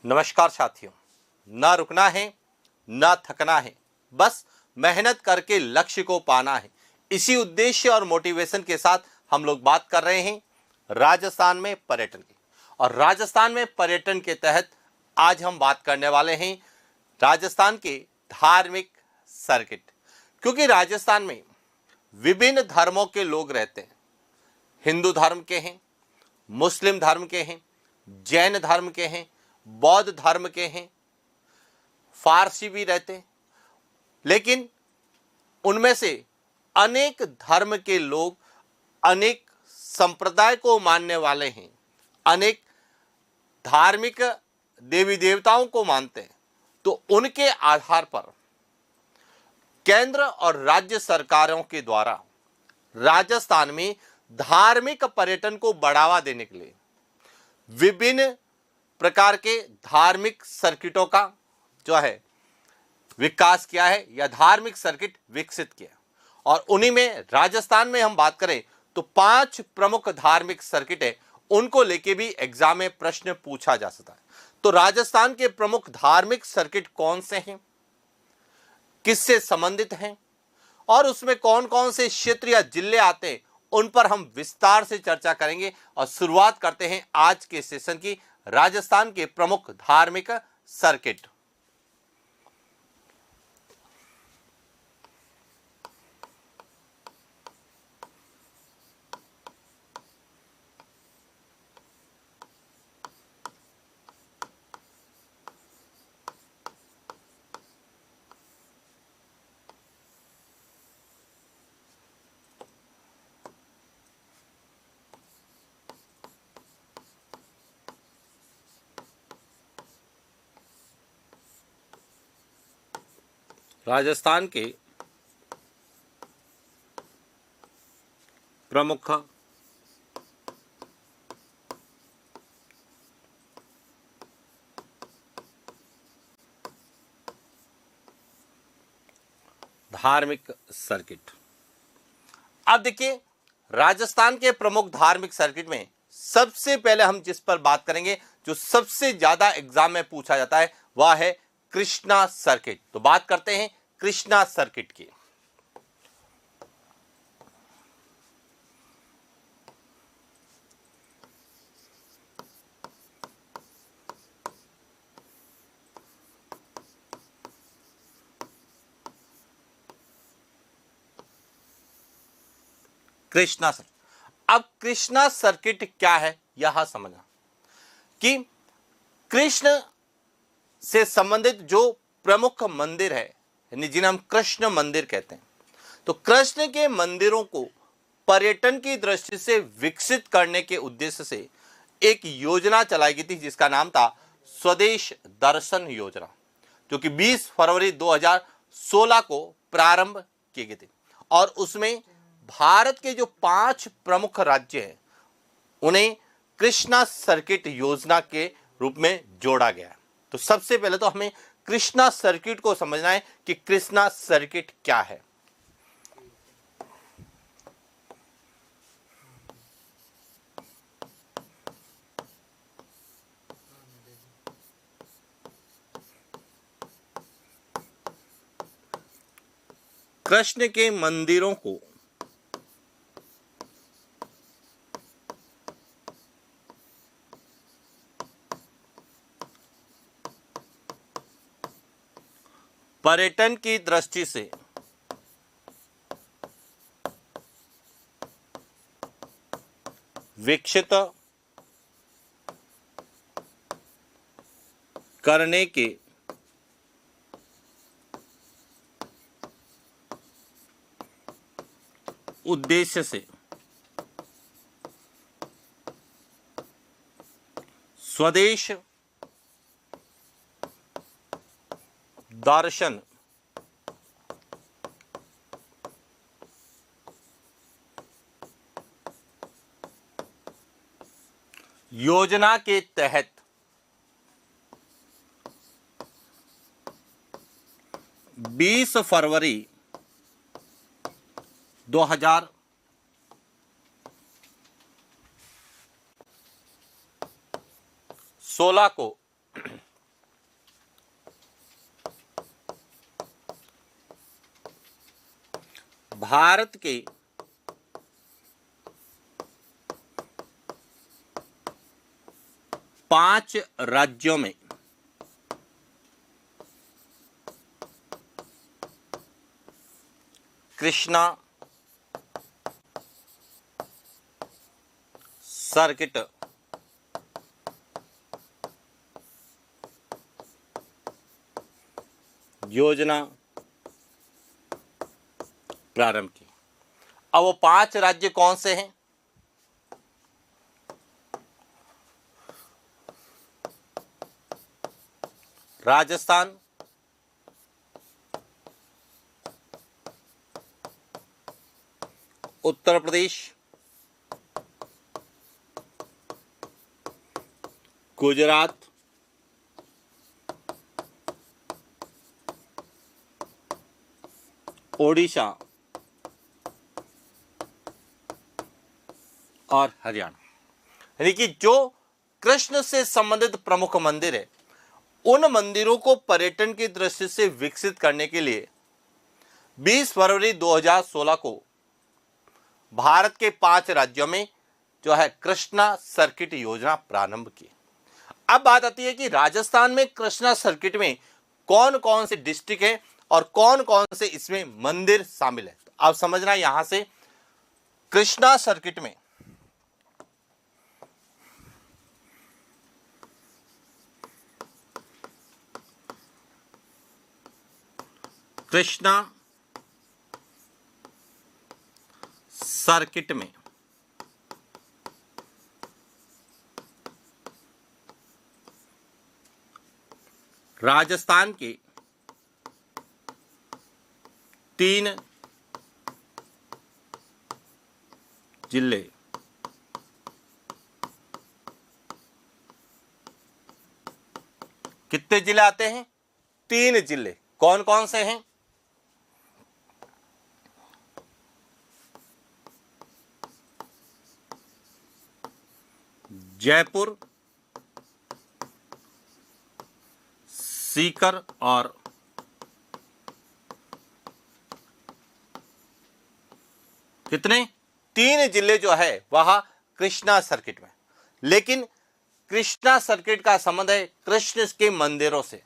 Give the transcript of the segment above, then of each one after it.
नमस्कार साथियों। ना रुकना है, ना थकना है, बस मेहनत करके लक्ष्य को पाना है। इसी उद्देश्य और मोटिवेशन के साथ हम लोग बात कर रहे हैं राजस्थान में पर्यटन की। और राजस्थान में पर्यटन के तहत आज हम बात करने वाले हैं राजस्थान के धार्मिक सर्किट। क्योंकि राजस्थान में विभिन्न धर्मों के लोग रहते हैं। हिंदू धर्म के हैं, मुस्लिम धर्म के हैं, जैन धर्म के हैं, बौद्ध धर्म के हैं, फारसी भी रहते हैं। लेकिन उनमें से अनेक धर्म के लोग अनेक संप्रदाय को मानने वाले हैं, अनेक धार्मिक देवी देवताओं को मानते हैं। तो उनके आधार पर केंद्र और राज्य सरकारों के द्वारा राजस्थान में धार्मिक पर्यटन को बढ़ावा देने के लिए विभिन्न प्रकार के धार्मिक सर्किटों का जो है विकास किया है या धार्मिक सर्किट विकसित किया। और उन्हीं में राजस्थान में हम बात करें तो 5 प्रमुख धार्मिक सर्किट है, उनको लेके भी एग्जाम में प्रश्न पूछा जा सकता है। तो राजस्थान के प्रमुख धार्मिक सर्किट कौन से हैं, किससे संबंधित हैं और उसमें कौन कौन से क्षेत्र या जिले आते हैं, उन पर हम विस्तार से चर्चा करेंगे। और शुरुआत करते हैं आज के सेशन की राजस्थान के प्रमुख धार्मिक सर्किट। राजस्थान के प्रमुख धार्मिक सर्किट। अब देखिए, राजस्थान के प्रमुख धार्मिक सर्किट में सबसे पहले हम जिस पर बात करेंगे, जो सबसे ज्यादा एग्जाम में पूछा जाता है, वह है कृष्णा सर्किट। तो बात करते हैं कृष्णा सर्किट की। कृष्णा सर्किट। अब कृष्णा सर्किट क्या है यह समझना कि कृष्ण से संबंधित जो प्रमुख मंदिर है, यानी जिन्हें हम कृष्ण मंदिर कहते हैं, तो कृष्ण के मंदिरों को पर्यटन की दृष्टि से विकसित करने के उद्देश्य से एक योजना चलाई गई थी जिसका नाम था स्वदेश दर्शन योजना, जो कि 20 फरवरी 2016 को प्रारंभ की गई थी। और उसमें भारत के जो 5 प्रमुख राज्य हैं उन्हें कृष्णा सर्किट योजना के रूप में जोड़ा गया है। तो सबसे पहले तो हमें कृष्णा सर्किट को समझना है कि कृष्णा सर्किट क्या है। कृष्ण के मंदिरों को पर्यटन की दृष्टि से विकसित करने के उद्देश्य से स्वदेश दर्शन योजना के तहत 20 फरवरी 2016 को भारत के पांच राज्यों में कृष्णा सर्किट योजना प्रारंभ की। अब वो पांच राज्य कौन से हैं? राजस्थान, उत्तर प्रदेश, गुजरात, ओडिशा और हरियाणा। यानी कि जो कृष्ण से संबंधित प्रमुख मंदिर है, उन मंदिरों को पर्यटन की दृष्टि से विकसित करने के लिए 20 फरवरी 2016 को भारत के पांच राज्यों में जो है कृष्णा सर्किट योजना प्रारंभ की। अब बात आती है कि राजस्थान में कृष्णा सर्किट में कौन कौन से डिस्ट्रिक्ट है और कौन कौन से इसमें मंदिर शामिल है। तो आप समझना, यहां से कृष्णा सर्किट में कृष्णा सर्किट में राजस्थान के 3 जिले कितने जिले आते हैं? 3 जिले। कौन कौन से हैं? जयपुर, सीकर और कितने? 3 जिले जो है वह कृष्णा सर्किट में। लेकिन कृष्णा सर्किट का संबंध है कृष्ण के मंदिरों से।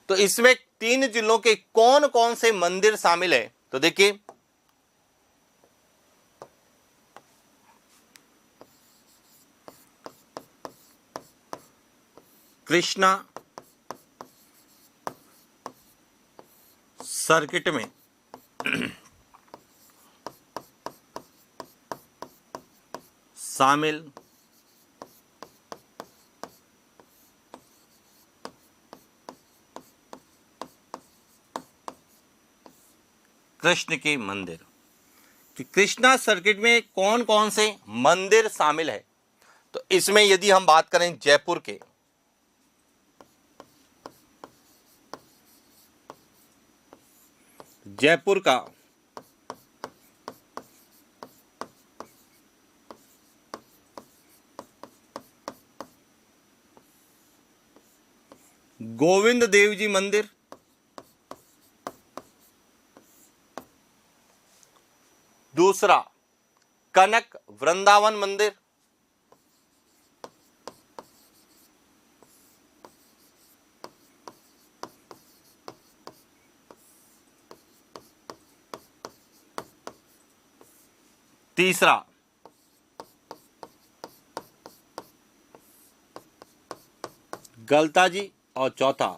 तो इसमें 3 जिलों के कौन कौन से मंदिर शामिल है? तो देखिए, कृष्णा सर्किट में शामिल कृष्ण के मंदिर। कि कृष्णा सर्किट में कौन कौन से मंदिर शामिल है? तो इसमें यदि हम बात करें जयपुर के, जयपुर का गोविंद देव जी मंदिर, दूसरा कनक वृंदावन मंदिर, तीसरा गलता जी और चौथा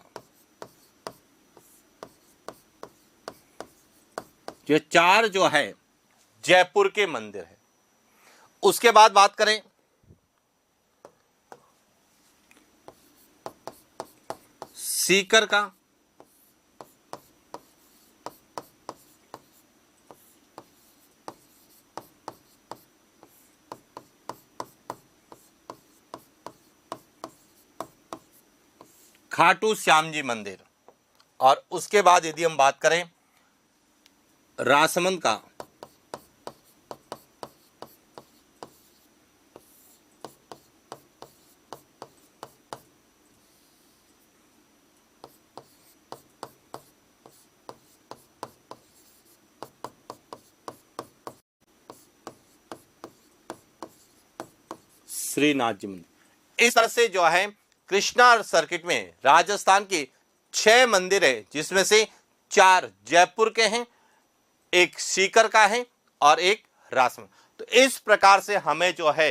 ये 4 जो है जयपुर के मंदिर है। उसके बाद बात करें सीकर का, खाटू श्याम जी मंदिर, और उसके बाद यदि हम बात करें राजसमंद का श्रीनाथ जी मंदिर। इस तरह से जो है कृष्णा सर्किट में राजस्थान के 6 मंदिर है, जिसमें से 4 जयपुर के हैं, एक सीकर का है और एक राजसमंद। तो इस प्रकार से हमें जो है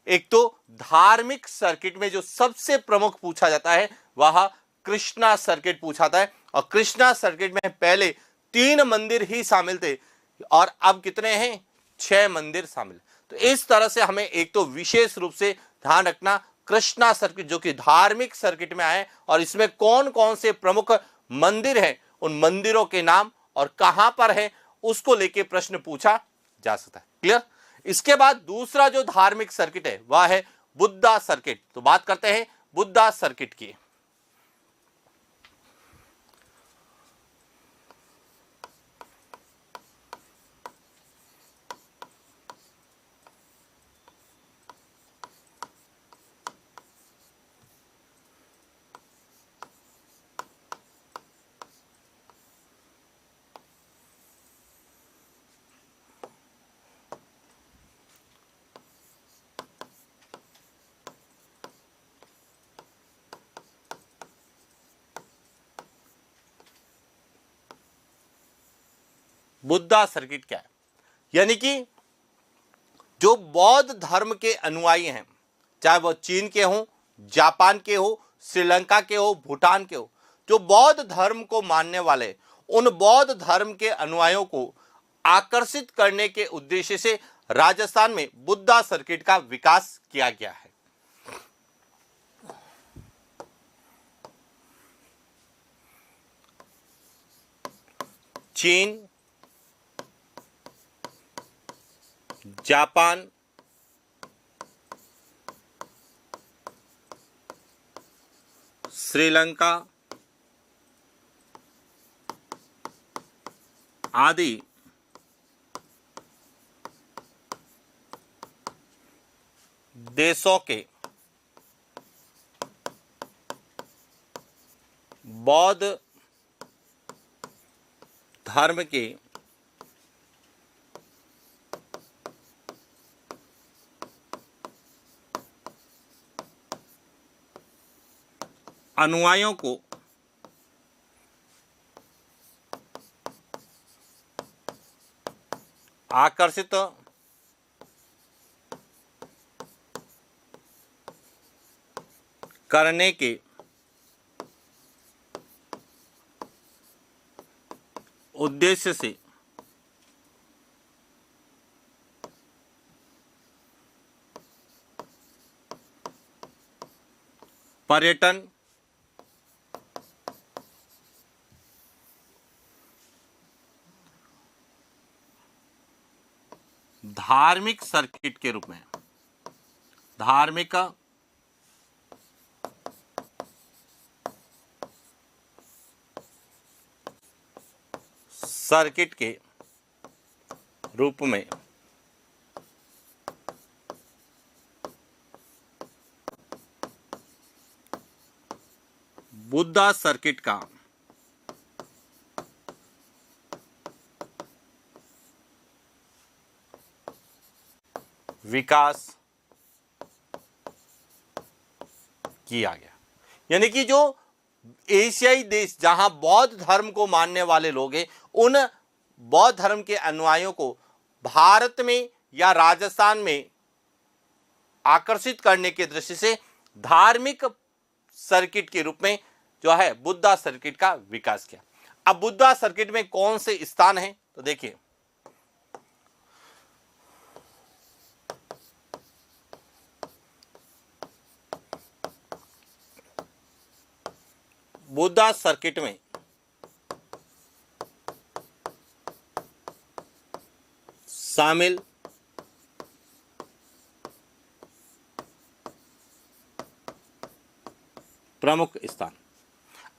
एक तो धार्मिक सर्किट में जो सबसे प्रमुख पूछा जाता है वह कृष्णा सर्किट पूछा जाता है, और कृष्णा सर्किट में पहले 3 मंदिर ही शामिल थे और अब कितने हैं, 6 मंदिर शामिल। तो इस तरह से हमें एक तो विशेष रूप से ध्यान रखना, कृष्णा सर्किट जो कि धार्मिक सर्किट में आए और इसमें कौन कौन से प्रमुख मंदिर हैं, उन मंदिरों के नाम और कहां पर है उसको लेके प्रश्न पूछा जा सकता है। क्लियर। इसके बाद दूसरा जो धार्मिक सर्किट है वह है बुद्धा सर्किट। तो बात करते हैं बुद्धा सर्किट की। बुद्धा सर्किट क्या है, यानी कि जो बौद्ध धर्म के अनुयायी हैं, चाहे वह चीन के हों, जापान के हो, श्रीलंका के हो, भूटान के हो, जो बौद्ध धर्म को मानने वाले, उन बौद्ध धर्म के अनुयायियों को आकर्षित करने के उद्देश्य से राजस्थान में बुद्धा सर्किट का विकास किया गया है। चीन, जापान, श्रीलंका आदि देशों के बौद्ध धर्म के अनुयायियों को आकर्षित करने के उद्देश्य से पर्यटन, धार्मिक सर्किट के रूप में, धार्मिक सर्किट के रूप में बुद्धा सर्किट का विकास किया गया। यानी कि जो एशियाई देश जहां बौद्ध धर्म को मानने वाले लोग हैं, उन बौद्ध धर्म के अनुयायियों को भारत में या राजस्थान में आकर्षित करने की दृष्टि से धार्मिक सर्किट के रूप में जो है बुद्धा सर्किट का विकास किया। अब बुद्धा सर्किट में कौन से स्थान हैं, तो देखिए बुद्धा सर्किट में शामिल प्रमुख स्थान।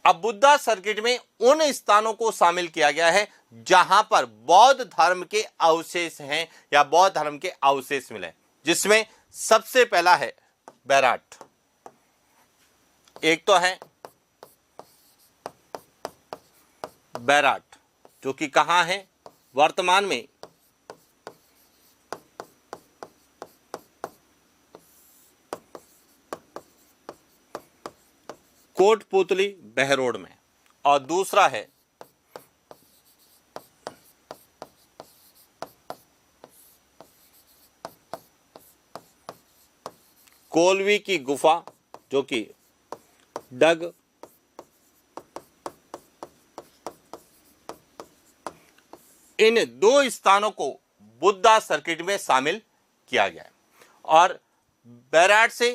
अब बुद्धा सर्किट में उन स्थानों को शामिल किया गया है जहां पर बौद्ध धर्म के अवशेष हैं या बौद्ध धर्म के अवशेष मिले, जिसमें सबसे पहला है बैराट। एक तो है बैराट जो कि कहां है, वर्तमान में कोटपुतली बहरोड में, और दूसरा है कोलवी की गुफा जो कि डग इन दो स्थानों को बुद्धा सर्किट में शामिल किया गया है। और बैराट से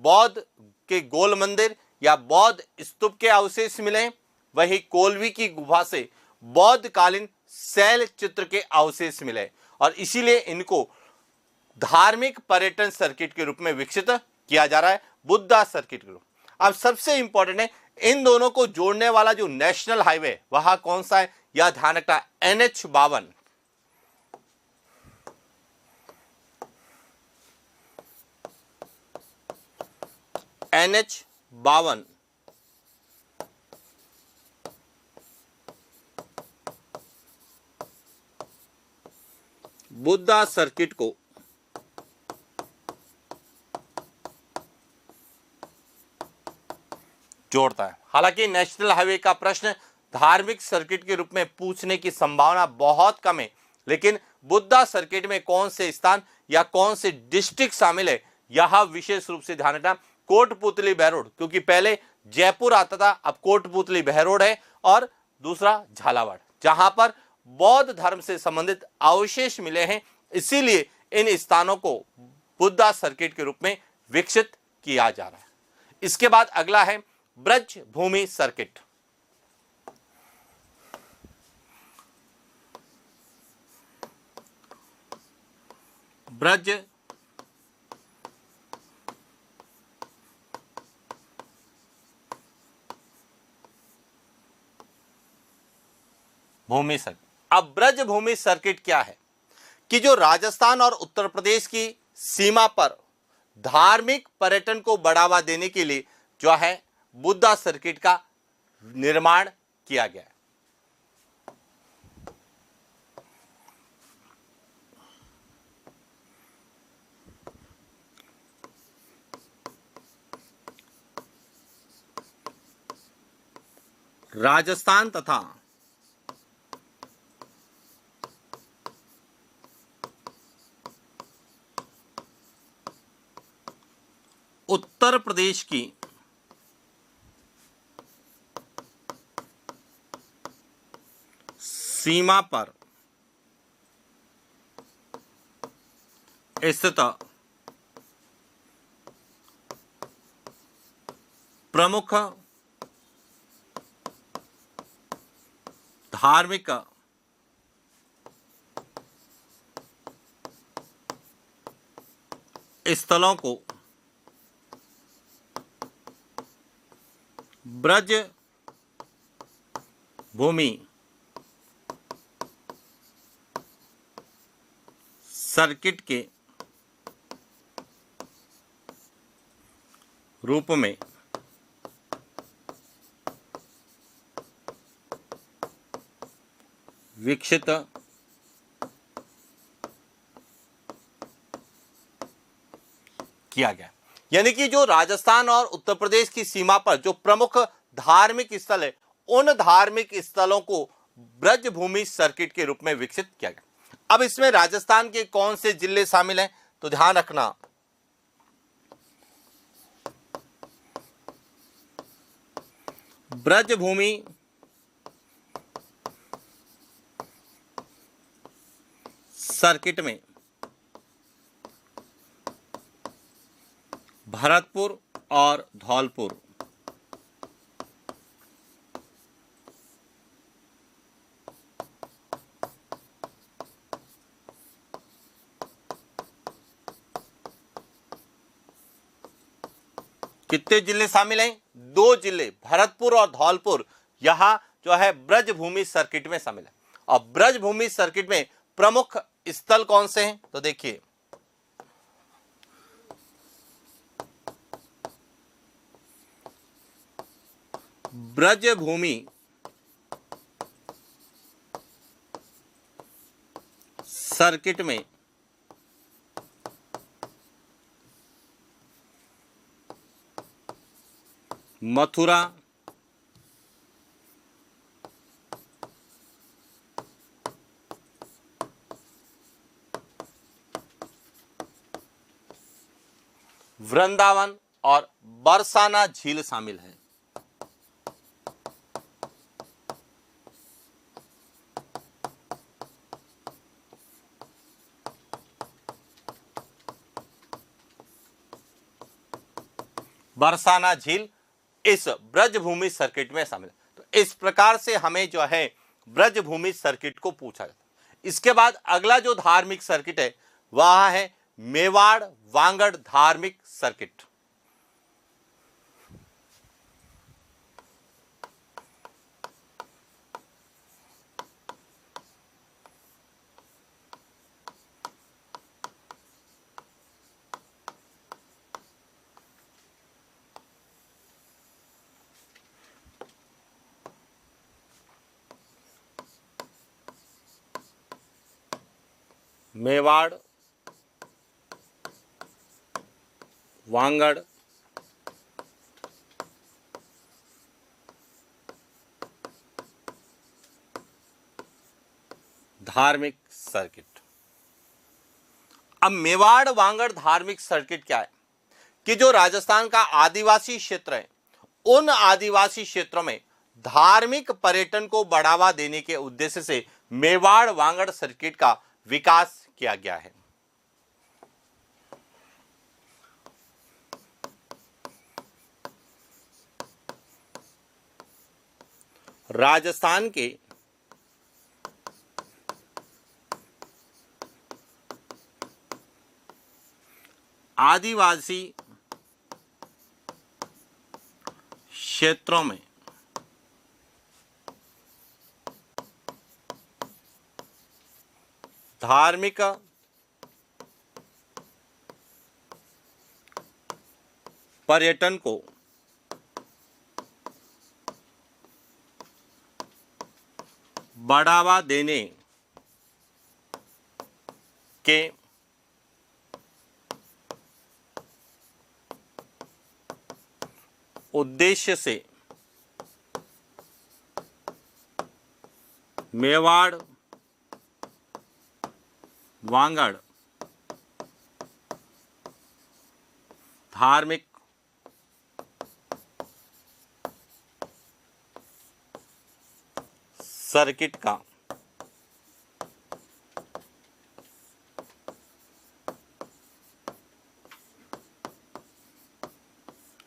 बौद्ध के गोल मंदिर या बौद्ध स्तूप के अवशेष मिले, वही कोलवी की गुफा से बौद्ध कालीन शैल चित्र के अवशेष मिले, और इसीलिए इनको धार्मिक पर्यटन सर्किट के रूप में विकसित किया जा रहा है, बुद्धा सर्किट के रूप। अब सबसे इंपॉर्टेंट है, इन दोनों को जोड़ने वाला जो नेशनल हाईवे वहां कौन सा है, यह ध्यान रखना, NH 52। NH 52 बुद्धा सर्किट को जोड़ता है। हालांकि नेशनल हाईवे का प्रश्न धार्मिक सर्किट के रूप में पूछने की संभावना बहुत कम है, लेकिन बुद्धा सर्किट में कौन से स्थान या कौन से डिस्ट्रिक्ट शामिल है, यह विशेष रूप से ध्यान रखना। कोटपुतली बहरोड, क्योंकि पहले जयपुर आता था, अब कोटपुतली बहरोड है, और दूसरा झालावाड़, जहां पर बौद्ध धर्म से संबंधित अवशेष मिले हैं, इसीलिए इन स्थानों को बुद्धा सर्किट के रूप में विकसित किया जा रहा है। इसके बाद अगला है ब्रज भूमि सर्किट। ब्रज भूमि सर्किट। अब ब्रज भूमि सर्किट क्या है कि जो राजस्थान और उत्तर प्रदेश की सीमा पर धार्मिक पर्यटन को बढ़ावा देने के लिए जो है बुद्धा सर्किट का निर्माण किया गया है। राजस्थान तथा उत्तर प्रदेश की सीमा पर स्थित प्रमुख धार्मिक स्थलों को ब्रज भूमि सर्किट के रूप में विकसित किया गया। यानी कि जो राजस्थान और उत्तर प्रदेश की सीमा पर जो प्रमुख धार्मिक स्थल है, उन धार्मिक स्थलों को ब्रज भूमि सर्किट के रूप में विकसित किया गया। अब इसमें राजस्थान के कौन से जिले शामिल हैं, तो ध्यान रखना, ब्रज भूमि सर्किट में भरतपुर और धौलपुर कितने जिले शामिल हैं? 2 जिले, भरतपुर और धौलपुर, यहां जो है ब्रज भूमि सर्किट में शामिल है। और ब्रज भूमि सर्किट में प्रमुख स्थल कौन से हैं, तो देखिए, ब्रज भूमि सर्किट में मथुरा, वृंदावन और बरसाना झील शामिल है। बरसाना झील इस ब्रजभूमि सर्किट में शामिल है। तो इस प्रकार से हमें जो है ब्रजभूमि सर्किट को पूछा जाता है। इसके बाद अगला जो धार्मिक सर्किट है वह है मेवाड़ वांगड़ धार्मिक सर्किट। मेवाड़ वांगड़ धार्मिक सर्किट। अब मेवाड़ वांगड़ धार्मिक सर्किट क्या है कि जो राजस्थान का आदिवासी क्षेत्र है उन आदिवासी क्षेत्रों में धार्मिक पर्यटन को बढ़ावा देने के उद्देश्य से मेवाड़ वांगड़ सर्किट का विकास किया गया है। राजस्थान के आदिवासी क्षेत्रों में धार्मिक पर्यटन को बढ़ावा देने के उद्देश्य से मेवाड़ वांगड़ धार्मिक सर्किट का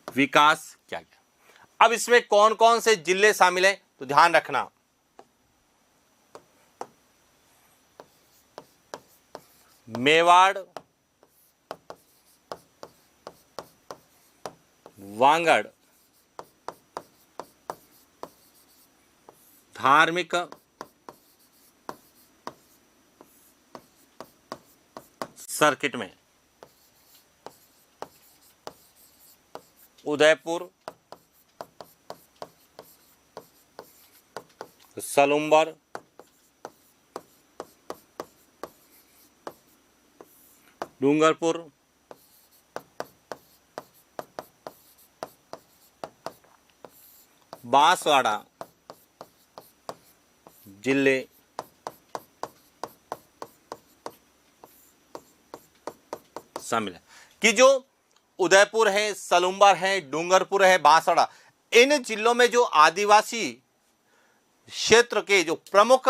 विकास किया गया। अब इसमें कौन कौन से जिले शामिल हैं तो ध्यान रखना। मेवाड़ वांगड़ धार्मिक सर्किट में उदयपुर, सलुम्बर, डूंगरपुर, बांसवाड़ा जिले शामिल है। कि जो उदयपुर है, सलुम्बर है, डूंगरपुर है, बांसवाड़ा, इन जिलों में जो आदिवासी क्षेत्र के जो प्रमुख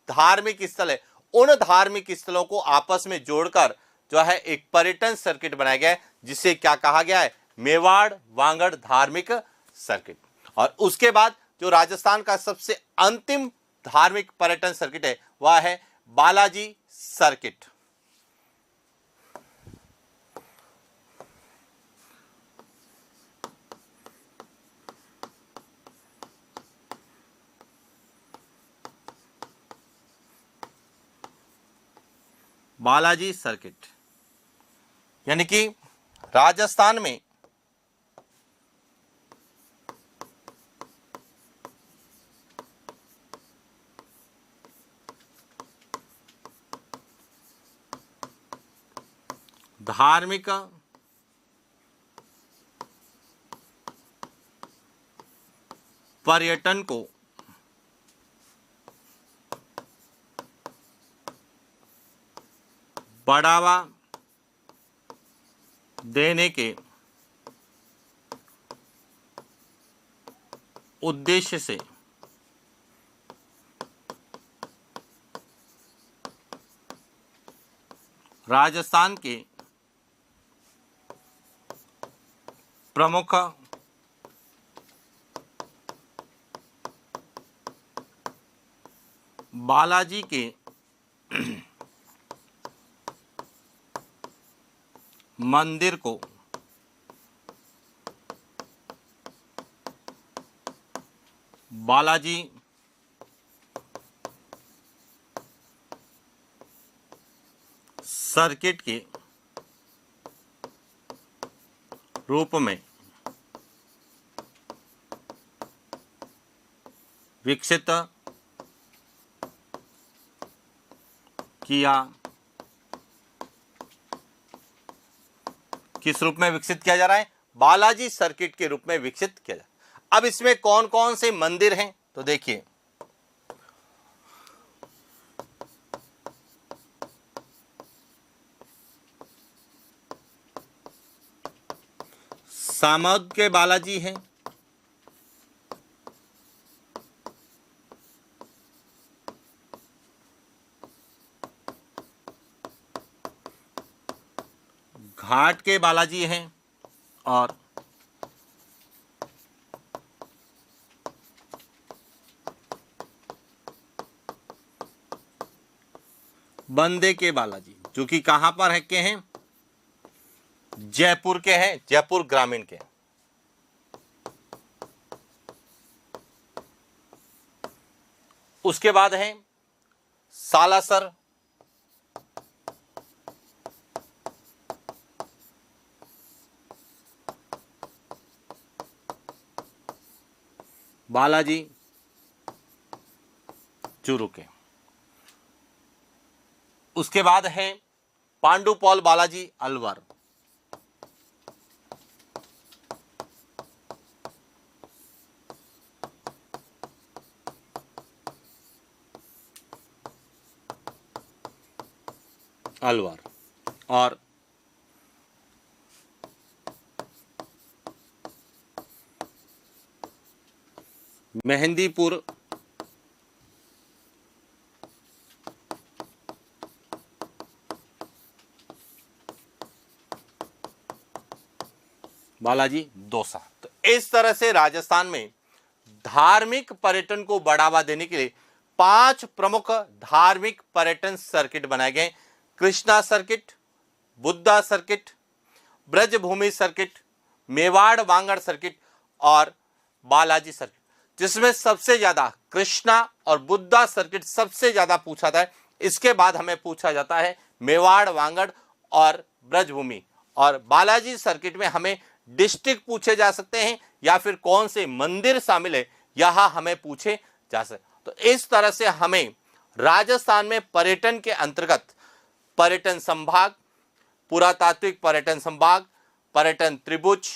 धार्मिक स्थल है उन धार्मिक स्थलों को आपस में जोड़कर जो है एक पर्यटन सर्किट बनाया गया है जिसे क्या कहा गया है, मेवाड़ वांगड़ धार्मिक सर्किट। और उसके बाद जो राजस्थान का सबसे अंतिम धार्मिक पर्यटन सर्किट है वह है बालाजी सर्किट। बालाजी सर्किट यानी कि राजस्थान में धार्मिक पर्यटन को बढ़ावा देने के उद्देश्य से राजस्थान के प्रमुख बालाजी के मंदिर को बालाजी सर्किट के रूप में विकसित किया। किस रूप में विकसित किया जा रहा है? बालाजी सर्किट के रूप में विकसित किया जा रहा है। अब इसमें कौन कौन से मंदिर हैं तो देखिए, सामौद के बालाजी हैं, घाट के बालाजी हैं और बंदे के बालाजी, जो कि कहां पर है के हैं? जयपुर के हैं, जयपुर ग्रामीण के। उसके बाद है सालासर, बालाजी चूरू के। उसके बाद है पांडुपौल बालाजी अलवर, अलवर और मेहंदीपुर बालाजी दौसा। तो इस तरह से राजस्थान में धार्मिक पर्यटन को बढ़ावा देने के लिए 5 प्रमुख धार्मिक पर्यटन सर्किट बनाए गए। Krishna circuit, Buddha circuit, Brajbhoomi circuit, Mewar Vagad circuit और बालाजी सर्किट, जिसमें सबसे ज्यादा कृष्णा और बुद्धा सर्किट सबसे ज्यादा पूछा जाता है। इसके बाद हमें पूछा जाता है मेवाड़ वांगड़ और ब्रजभूमि, और बालाजी सर्किट में हमें डिस्ट्रिक्ट पूछे जा सकते हैं या फिर कौन से मंदिर शामिल है यह हमें पूछे जा सकते। तो इस तरह से हमें राजस्थान में पर्यटन के अंतर्गत पर्यटन संभाग, पुरातात्विक पर्यटन संभाग, पर्यटन त्रिभुज,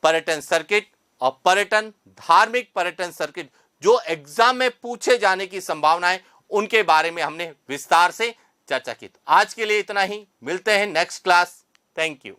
पर्यटन सर्किट और पर्यटन धार्मिक पर्यटन सर्किट जो एग्जाम में पूछे जाने की संभावना है, उनके बारे में हमने विस्तार से चर्चा की। आज के लिए इतना ही, मिलते हैं नेक्स्ट क्लास। Thank you.